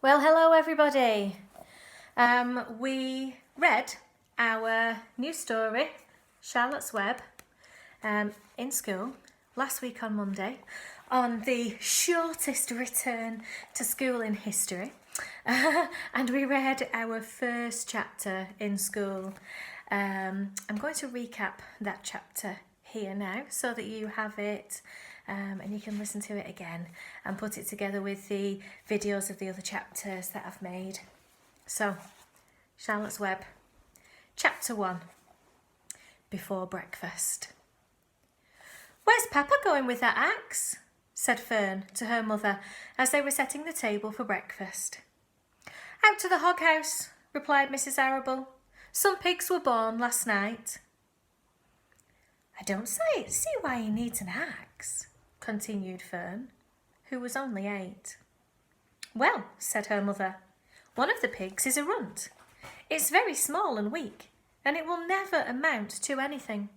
Well, hello everybody. We read our new story, Charlotte's Web, in school last week on Monday on the shortest return to school in history. And we read our first chapter in school. I'm going to recap that chapter here now so that you have it and you can listen to it again and put it together with the videos of the other chapters that I've made. So, Charlotte's Web, Chapter 1, Before Breakfast. "Where's Papa going with that axe?" said Fern to her mother as they were setting the table for breakfast. "Out to the hog house," replied Mrs. Arable. "Some pigs were born last night." "I don't see why he needs an axe," continued Fern, who was only 8. "Well," said her mother, "one of the pigs is a runt. It's very small and weak, and it will never amount to anything.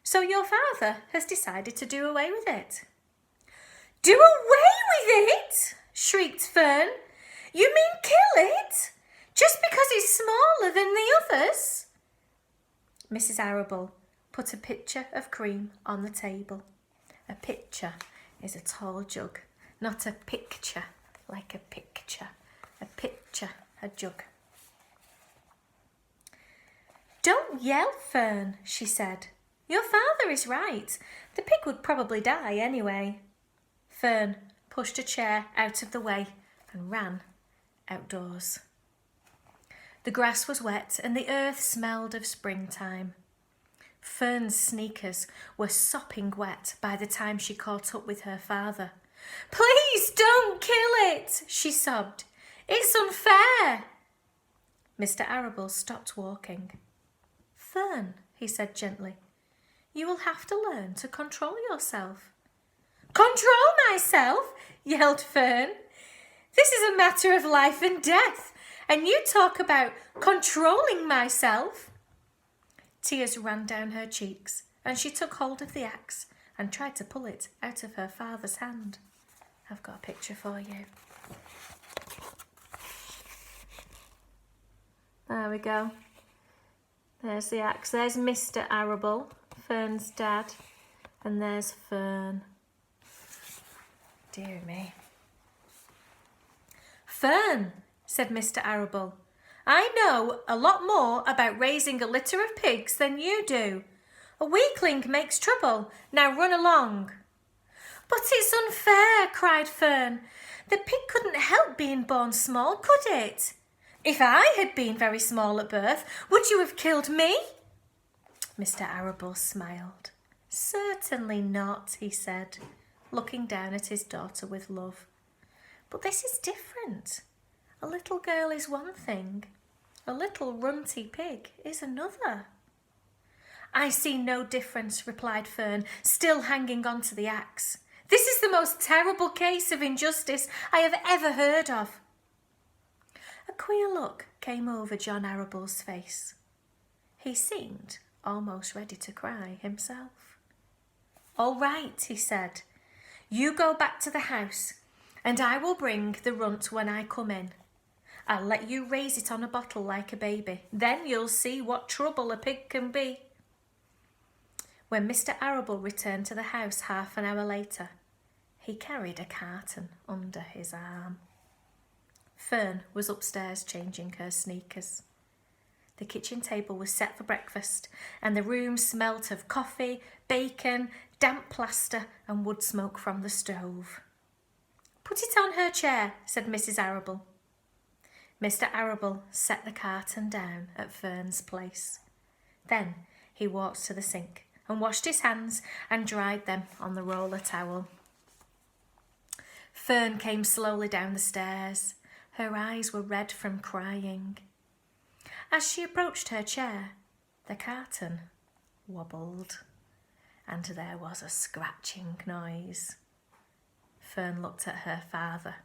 So your father has decided to do away with it." "Do away with it?" shrieked Fern. "You mean kill it? Just because it's smaller than the others?" Mrs. Arable put a pitcher of cream on the table. A pitcher is a tall jug, not a picture like a picture. A pitcher, a jug. "Don't yell, Fern," she said. "Your father is right. The pig would probably die anyway." Fern pushed a chair out of the way and ran outdoors. The grass was wet and the earth smelled of springtime. Fern's sneakers were sopping wet by the time she caught up with her father. "Please don't kill it," she sobbed. "It's unfair." Mr. Arable stopped walking. "Fern," he said gently, "you will have to learn to control yourself." "Control myself?" yelled Fern. "This is a matter of life and death, and you talk about controlling myself." Tears ran down her cheeks, and she took hold of the axe and tried to pull it out of her father's hand. I've got a picture for you. There we go. There's the axe. There's Mr. Arable, Fern's dad, and there's Fern. Dear me. "Fern," said Mr. Arable, "I know a lot more about raising a litter of pigs than you do. A weakling makes trouble. Now run along." "But it's unfair," cried Fern. "The pig couldn't help being born small, could it? If I had been very small at birth, would you have killed me?" Mr. Arable smiled. "Certainly not," he said, looking down at his daughter with love. "But this is different. A little girl is one thing. A little runty pig is another." "I see no difference," replied Fern, still hanging on to the axe. "This is the most terrible case of injustice I have ever heard of." A queer look came over John Arable's face. He seemed almost ready to cry himself. "All right," he said. "You go back to the house, and I will bring the runt when I come in. I'll let you raise it on a bottle like a baby. Then you'll see what trouble a pig can be." When Mr. Arable returned to the house half an hour later, he carried a carton under his arm. Fern was upstairs changing her sneakers. The kitchen table was set for breakfast, and the room smelt of coffee, bacon, damp plaster, and wood smoke from the stove. "Put it on her chair," said Mrs. Arable. Mr. Arable set the carton down at Fern's place. Then he walked to the sink and washed his hands and dried them on the roller towel. Fern came slowly down the stairs. Her eyes were red from crying. As she approached her chair, the carton wobbled, and there was a scratching noise. Fern looked at her father.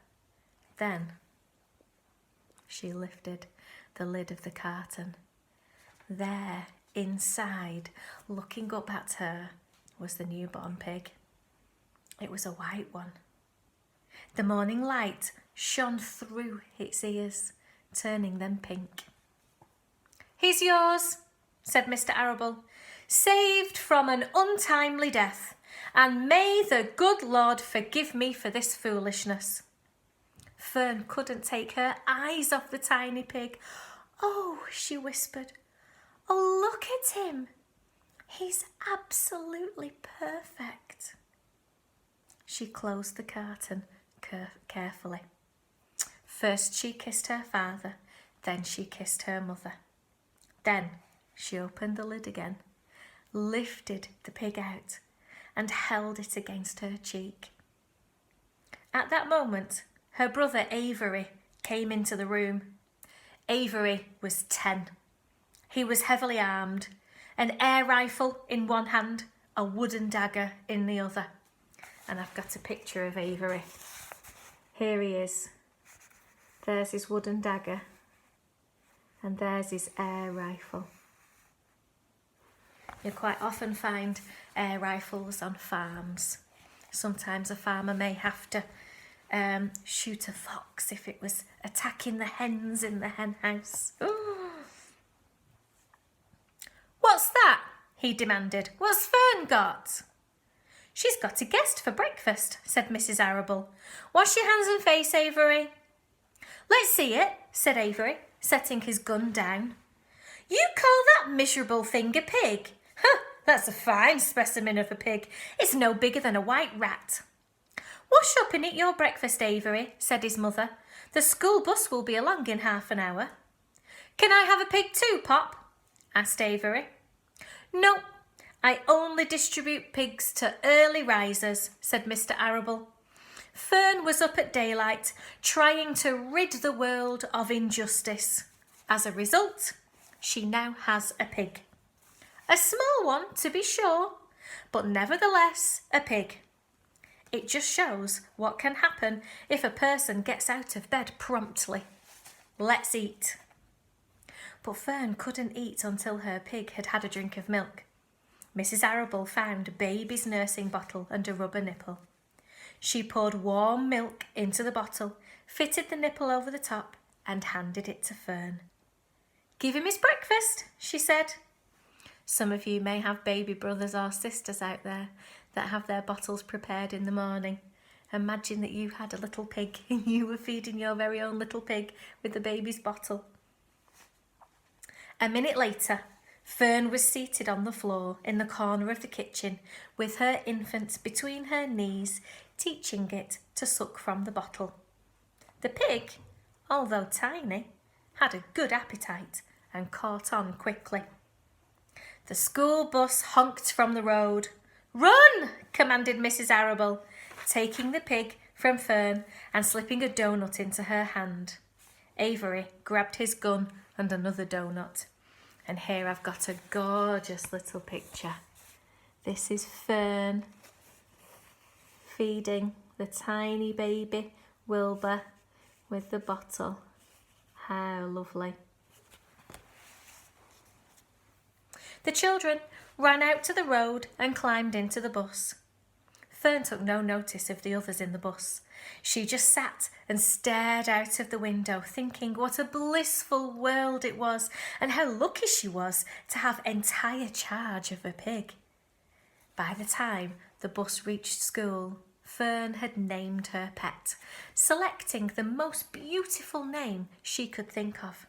Then she lifted the lid of the carton. There, inside, looking up at her, was the newborn pig. It was a white one. The morning light shone through its ears, turning them pink. "He's yours," said Mr. Arable, "saved from an untimely death, and may the good Lord forgive me for this foolishness." Fern couldn't take her eyes off the tiny pig. "Oh," she whispered, "oh, look at him. He's absolutely perfect." She closed the carton carefully. First she kissed her father, then she kissed her mother. Then she opened the lid again, lifted the pig out, and held it against her cheek. At that moment, her brother Avery came into the room. Avery was 10. He was heavily armed, an air rifle in one hand, a wooden dagger in the other. And I've got a picture of Avery. Here he is. There's his wooden dagger, and there's his air rifle. You quite often find air rifles on farms. Sometimes a farmer may have to shoot a fox if it was attacking the hens in the hen house. Ooh. "What's that?" he demanded. "What's Fern got?" "She's got a guest for breakfast," said Mrs. Arable. "Wash your hands and face, Avery." "Let's see it," said Avery, setting his gun down. "You call that miserable thing a pig? Huh, that's a fine specimen of a pig. It's no bigger than a white rat." "Wash up and eat your breakfast, Avery," said his mother. "The school bus will be along in half an hour." "Can I have a pig too, Pop?" asked Avery. "No, I only distribute pigs to early risers," said Mr. Arable. Fern was up at daylight, trying to rid the world of injustice. As a result, she now has a pig. A small one, to be sure, but nevertheless a pig. It just shows what can happen if a person gets out of bed promptly. Let's eat. But Fern couldn't eat until her pig had had a drink of milk. Mrs. Arable found baby's nursing bottle and a rubber nipple. She poured warm milk into the bottle, fitted the nipple over the top, and handed it to Fern. "Give him his breakfast," she said. Some of you may have baby brothers or sisters out there that have their bottles prepared in the morning. Imagine that you had a little pig and you were feeding your very own little pig with the baby's bottle. A minute later, Fern was seated on the floor in the corner of the kitchen with her infant between her knees, teaching it to suck from the bottle. The pig, although tiny, had a good appetite and caught on quickly. The school bus honked from the road. "Run!" commanded Mrs. Arable, taking the pig from Fern and slipping a donut into her hand. Avery grabbed his gun and another donut. And here I've got a gorgeous little picture. This is Fern feeding the tiny baby Wilbur with the bottle. How lovely. The children ran out to the road and climbed into the bus. Fern took no notice of the others in the bus. She just sat and stared out of the window, thinking what a blissful world it was and how lucky she was to have entire charge of a pig. By the time the bus reached school, Fern had named her pet, selecting the most beautiful name she could think of.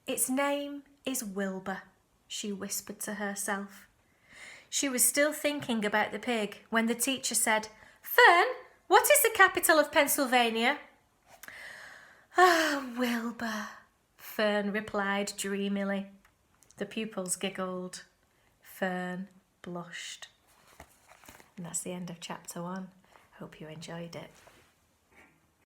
"Its name is Wilbur," she whispered to herself. She was still thinking about the pig when the teacher said, "Fern, what is the capital of Pennsylvania?" "Ah, Wilbur," Fern replied dreamily. The pupils giggled. Fern blushed. And that's the end of chapter 1. Hope you enjoyed it.